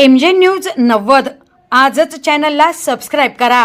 MJ news 90 आजच चॅनलला subscribe करा।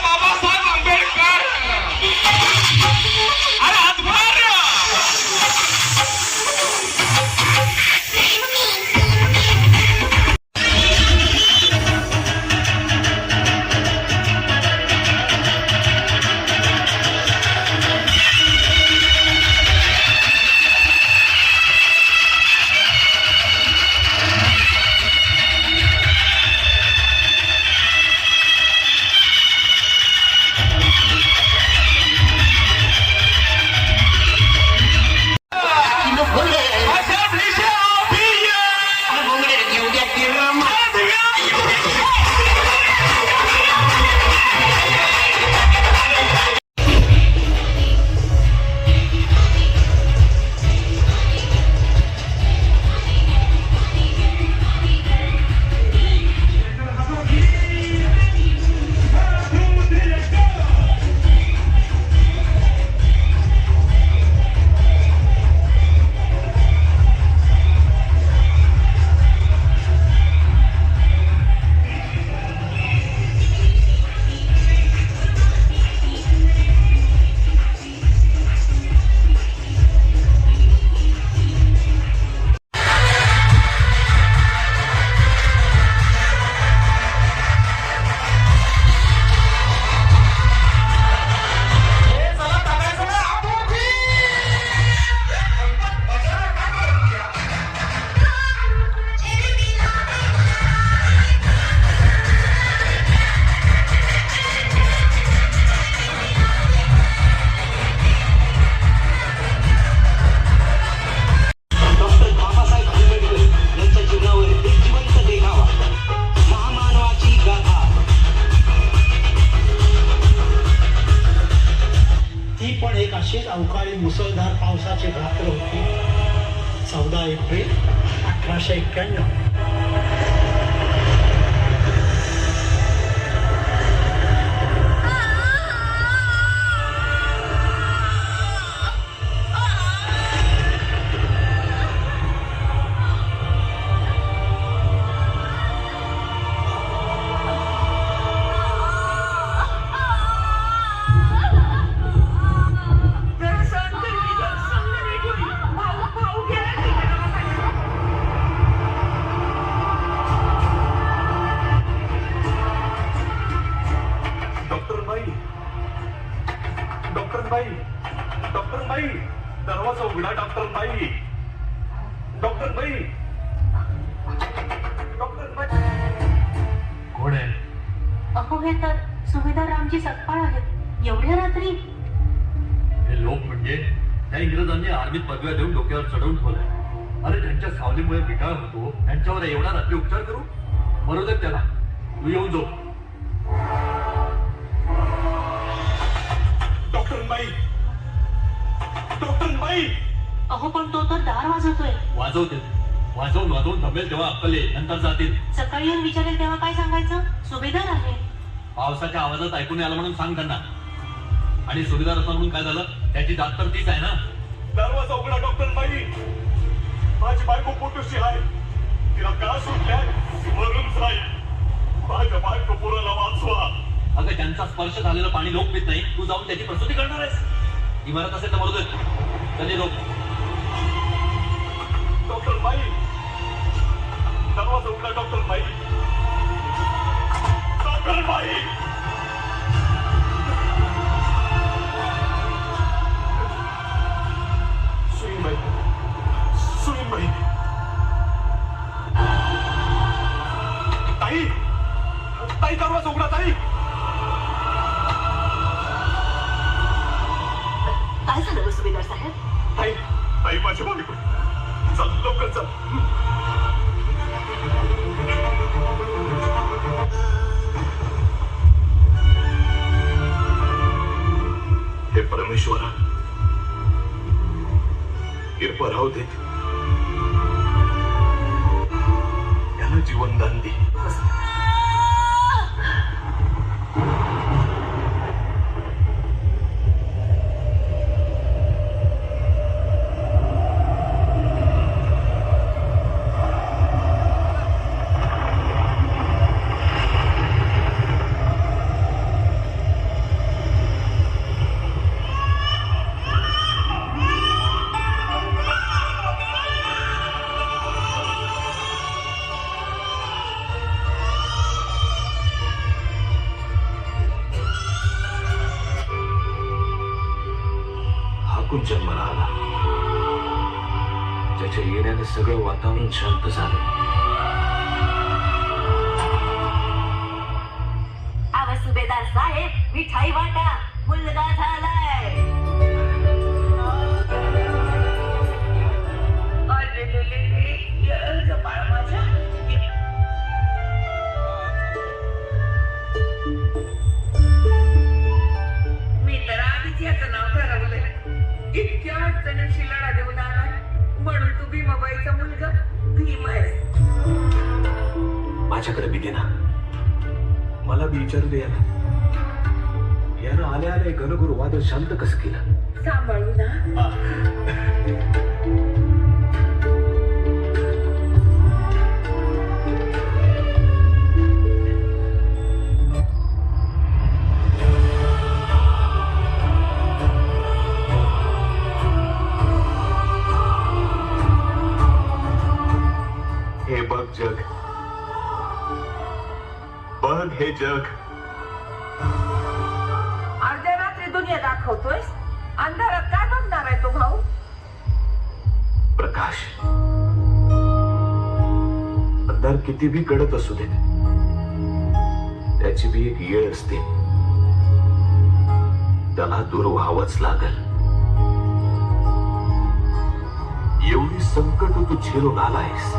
बाबासाहेब आंबेडकर अरे हातभार अशीच अवकाळी मुसळधार पावसाची रात्र होती 14 एप्रिल 1891. डॉक्टर बाई दरवाजा उघडा. डॉक्टर बाई कोण आहे? अहो हे तर सुभेदार रामजी सतपाळ आहेत. एवढ्या रात्री? हे लोक म्हणजे त्या इंग्रजांनी आर्मीत पदव्या देऊन डोक्यावर चढवून ठेवलंय. अरे त्यांच्या सावलीमुळे बिटाळ होतो, त्यांच्यावर एवढा रात्री उपचार करू? मरू दे त्याला, तू येऊन जाऊ. डॉक्टर बाई अहो पण तो तर दार वाजवतोय. वाजवून थांबेल तेव्हा अक्कल येईल, नंतर जातील. सकाळी येऊन विचारेल तेव्हा काय सांगायचं? सुभेदार आहे. पावसाच्या आवाजात ऐकून आलं म्हणून सांग त्यांना. आणि सुभेदार असं म्हणून काय झालं? त्याची जात तर तीच आहे ना. दरवाजा उघडा. डॉक्टर बाई माझी बायको पोटूशी आहे, तिला का सुटल्या मरून जाईल. माझ्या बायको पोराला वाचवा. अगं त्यांचा स्पर्श झालेलं पाणी लोक पित नाही, तू जाऊन त्याची प्रसूती करणार आहेस? इमारत असेल तर मरू दे. चले लोक. डॉक्टर बाई दरवाजा उघडा. डॉक्टर बाई सुईनबाई ताई दरवाजा उघडा. ताई काय झालं सुभेदार साहेब? ताई माझ्या बायको. चल लवकर चल. हे परमेश्वरा कृपा राहू दे, त्यांना जीवनदान दे. सगळं वातावरण शांत झालं. आव सुभेदार साहेब, मिठाई वाटा, मुलगा झालाय. बाळ माझ्या. मी तर आधीच याचं नाव ठरवलंय. इतक्या अडचणीशी लढा देऊन आलाय म्हणून तू भीमाबाईचा मुलगा भीम आहेस. माझ्याकडे बी दे ना, मला बी विचारू दे याला. यानं आल्या आल्या गणगुरु वादळ शांत कसं केलं. सांभाळू ना. हे बघ जग, बघ हे जग. अर्ध्या रात्री दुनिया दाखवतोयस. अंधारात काय बघणार आहे तो भाऊ. प्रकाश, अंधार किती बी कडत असू दे, त्याची बी एक येळ असते. त्याला दूर व्हावंच लागल. एवढी संकट तू झेलून आलायस,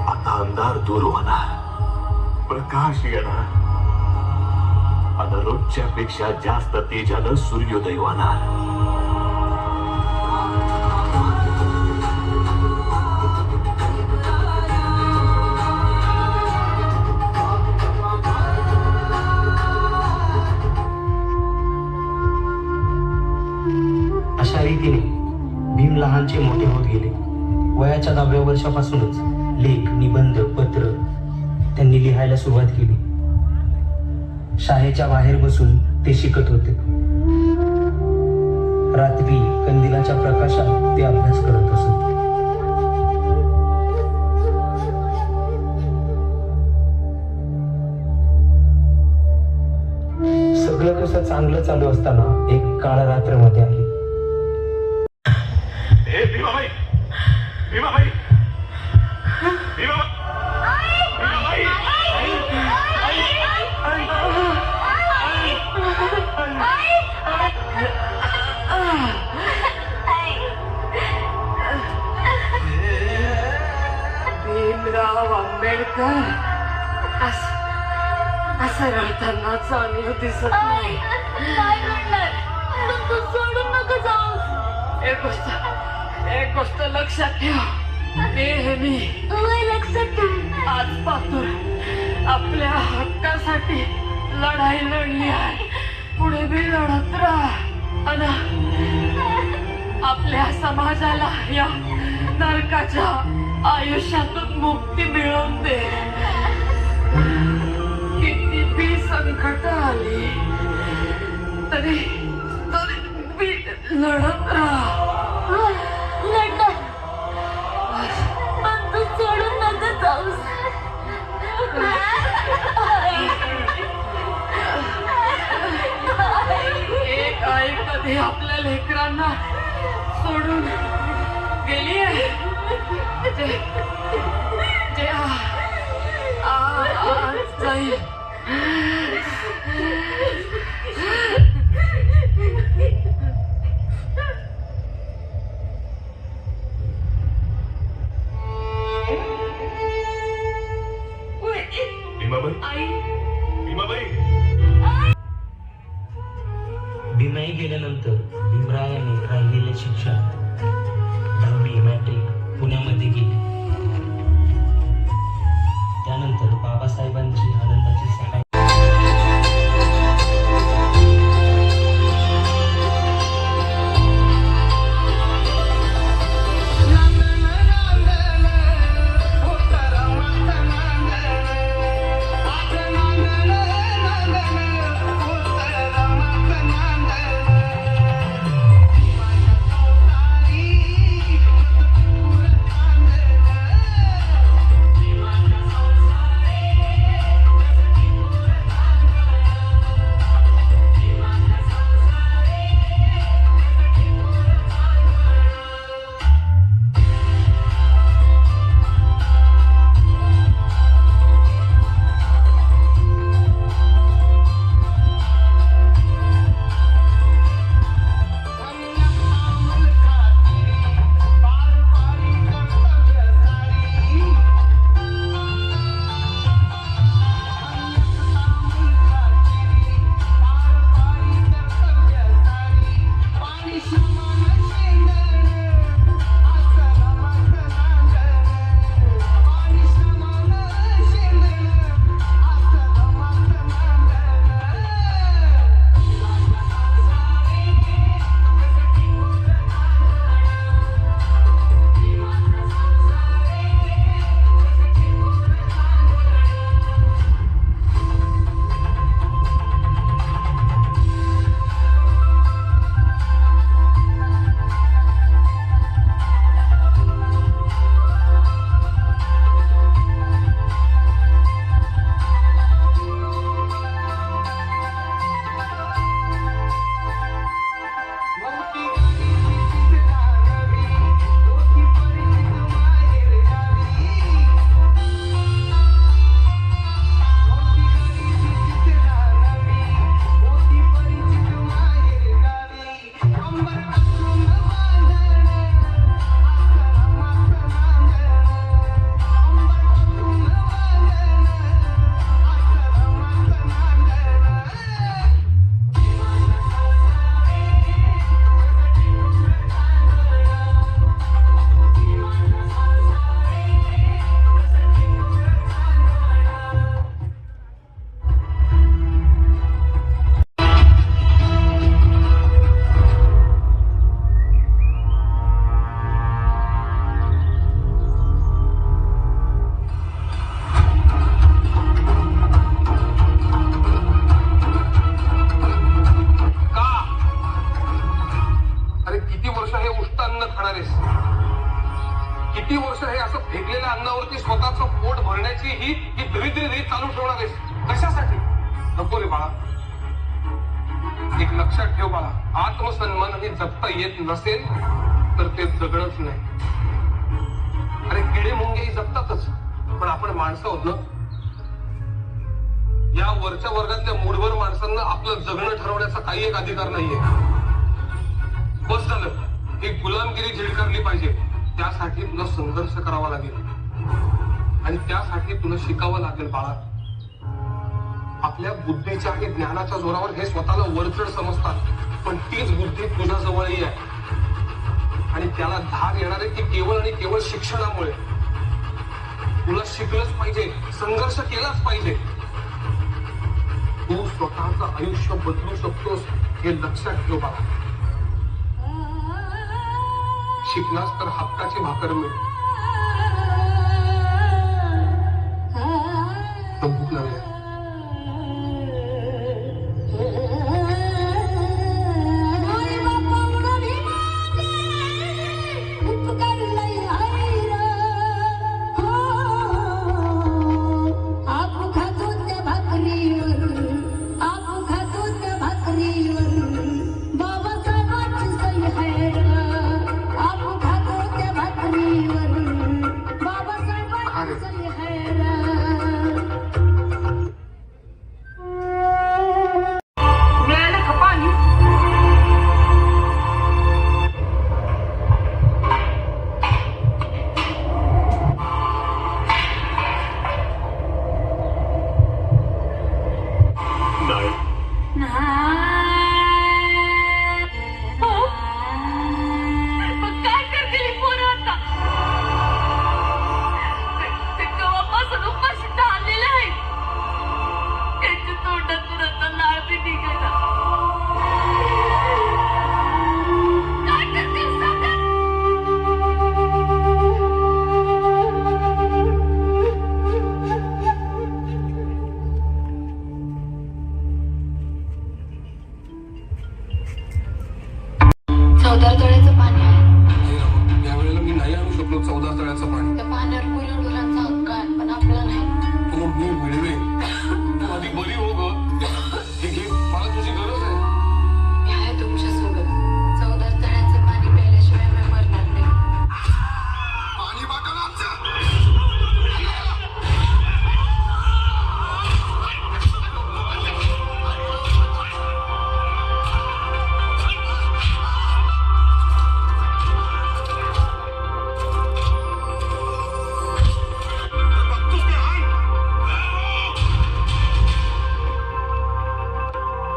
आता अंधार दूर होणार, प्रकाश येणार आणि रोजच्या पेक्षा जास्त तेजानं सूर्योदय होणार. अशा रीतीने भीम लहानचे मोठे होत गेले. वयाच्या 10व्या वर्षापासूनच लेख, निबंध, पत्र त्यांनी लिहायला सुरुवात केली. शाळेच्या बाहेर बसून ते शिकत होते. रात्री कंदिलाच्या प्रकाशात ते अभ्यास करत असत. सगळं कसं चांगलं चालू असताना एक काळ रात्र मध्ये आली. ए भीमाबाई, भीमाबाई, भीमाबाई, भीमाबाई. भीमराव आंबेडकर असं राहताना चांगलं दिसत नाही. तू सोडून नको जाऊ. एक गोष्ट लक्षात ठेव. नेहमी लक्षात ठेव. आजपासून आपल्या हक्कासाठी लढाई लढली आहे. पुढे बी लढत राहा आणि आपल्या समाजाला या नरकाच्या आयुष्यातून मुक्ती मिळवून दे. किती बी संकट आली तरी बी लढत राहा. लढणार पण तू सोडून नका जाऊस. एक आई कधी आपल्या लेकरांना सोडून गेली आहे. जे आज जाईल. भीमाबाई, भीमाबाई. भीमाई गेल्यानंतर भीमरायाने राहिलेले शिक्षण 10वी मॅट्रिक पुण्यामध्ये गेली. त्यानंतर बाबासाहेबांची आनंदाची सकाळ. वर्ष हे असं फेकलेल्या अन्नावरती स्वतःचं पोट भरण्याची ही दरिद्री रीत चालू ठेवणार आहेस कशासाठी? नको रे बाळा. एक लक्षात ठेव बाळा, आत्मसन्मान हे जपता येत नसेल तर ते जगणंच नाही. अरे किडे मुंगेही जगतातच, पण आपण माणसं आहोत ना. या वरच्या वर्गातल्या मूडवर माणसांना आपलं जगणं ठरवण्याचा काही एक अधिकार नाहीये. बस झालं, ही गुलामगिरी झिडकारली पाहिजे. त्यासाठी तुला संघर्ष करावा लागेल आणि त्यासाठी तुला शिकावं लागेल बाळा. आपल्या बुद्धीच्या आणि ज्ञानाच्या जोरावर हे स्वतःला वरचढ समजतात, पण तीच बुद्धी तुझ्या जवळही आहे आणि त्याला धार येणार आहे ती केवळ आणि केवळ शिक्षणामुळे. तुला शिकलंच पाहिजे, संघर्ष केलाच पाहिजे. तू स्वतःचं आयुष्य बदलू शकतोस हे लक्षात ठेव बाळा. शिकलास तर हक्काची भाकर मिळेल. भूक लागली. चौदार तळ्याचं पाणी आहे. यावेळेला मी नाही आणू शकलो चौदार तळ्याचं पाणी. त्या पाण्यावर गुरांचा हक्क आहे, पण आपला नाही. तो मी मिळवे. तू आधी बरी हो ग. हे घे, मला तुझी गरज आहे. मी आहे तुमच्या सोबत. चौदार तळ्याचं पाणी प्यायल्याशिवाय मी मरणार नाही. पाणी बाटल आमचं.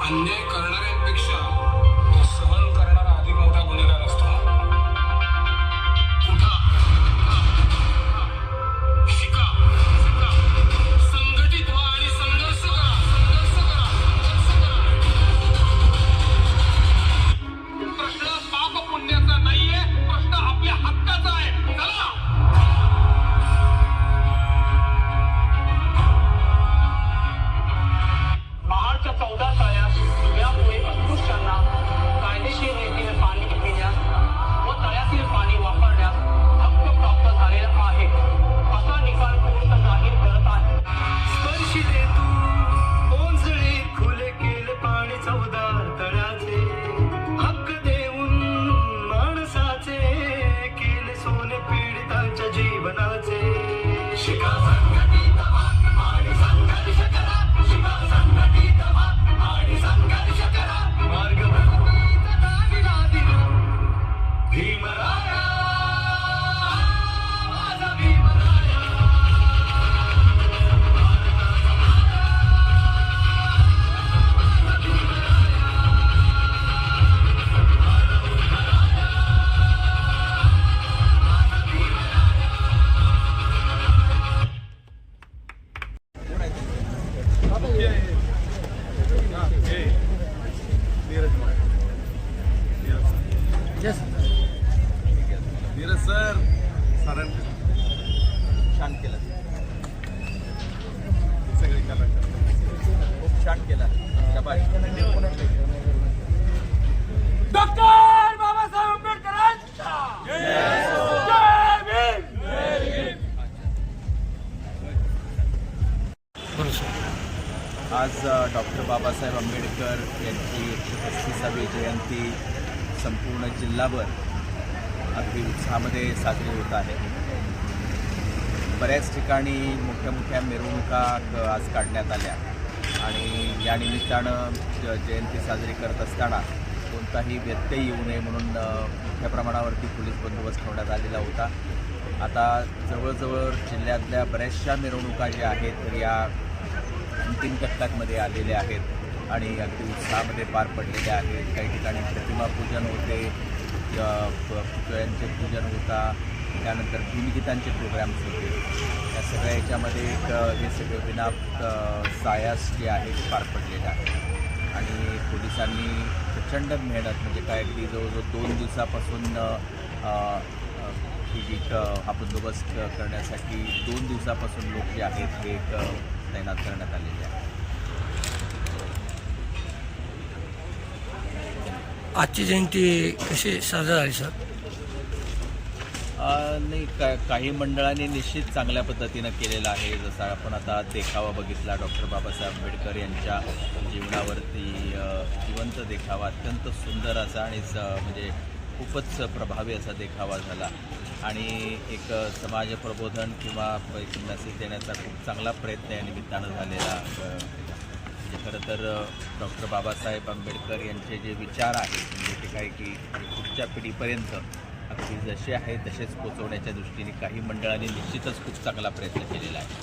अन्याय करणाऱ्यांपेक्षा सहन करणारा अधिक मोठा गुन्हेगार असतो. उठा, शिका, संघटित व्हा आणि संघर्ष करा. प्रश्न पाप पुण्याचा नाहीये, प्रश्न आपल्या हक्काचा आहे. चला. महाडच्या 14 तळ्यात यामुळे अस्पृश्यांना कायदेशीर रीतीने पाणी पिण्यास व तळ्यातील पाणी वापरण्यास हक्क प्राप्त झालेला आहे असा निकाल कोर्ट जाहीर करत आहे. स्पर्शी दे तू ओंजळी खुले केले पाणी 14 तळ्याचे हक्क देऊन माणसाचे केले सोने पीडितांच्या जीवनाचे. शिका संघटित व्हा आणि संघर्ष करा. शिका संघटित व्हा आणि संघर्ष करा. मार्ग भीमराया माझा भीमराया. नीरज सर साधारण छान केलं. सगळी कला खूप छान केला. डॉक्टर बाबासाहेब आंबेडकरांचा जय भीम. आज डॉक्टर बाबासाहेब आंबेडकर यांची 135वी जयंती संपूर्ण जिल्हाभर अगदी उत्साहामध्ये साजरी होत आहे. बऱ्याच ठिकाणी मोठ्या मोठ्या मिरवणुका आज काढण्यात आल्या आणि या निमित्तानं जयंती साजरी करत असताना कोणताही व्यत्यय येऊ नये म्हणून मोठ्या प्रमाणावरती पोलीस बंदोबस्त ठेवण्यात आलेला होता. आता जवळजवळ जिल्ह्यातल्या बऱ्याचशा मिरवणुका ज्या आहेत तर या अंतिम टप्प्यामध्ये आलेल्या आहेत आणि अगदी उत्साहामध्ये पार पडलेल्या आहेत. काही ठिकाणी प्रतिमा पूजन होते, पुतळ्यांचे पूजन होता, त्यानंतर भीमगीतांचे प्रोग्राम्स होते. या सगळ्या याच्यामध्ये हे सगळे विना सायास जे आहेत पार पडलेले आहेत आणि पोलिसांनी प्रचंड मेहनत म्हणजे काय अगदी जवळजवळ 2 दिवसापासून ही जी हा बंदोबस्त करण्यासाठी 2 दिवसापासून लोक जे आहेत हे तैनात करण्यात आलेले आहेत. आजची जयंती कशी साजरी झाली सर? नाही काही मंडळांनी निश्चित चांगल्या पद्धतीनं केलेलं आहे. जसा आपण आता देखावा बघितला डॉक्टर बाबासाहेब आंबेडकर यांच्या जीवनावरती जिवंत देखावा, अत्यंत सुंदर असा आणि म्हणजे खूपच प्रभावी असा देखावा झाला आणि एक समाज प्रबोधन किंवा एक मेसेज देण्याचा खूप चांगला प्रयत्न या निमित्तानं झालेला. म्हणजे खरं तर डॉक्टर बाबासाहेब आंबेडकर यांचे जे विचार आहेत म्हणजे ते काय की पुढच्या पिढीपर्यंत अगदी जसे आहे तसेच पोचवण्याच्या दृष्टीने काही मंडळांनी निश्चितच खूप चांगला प्रयत्न केलेला आहे.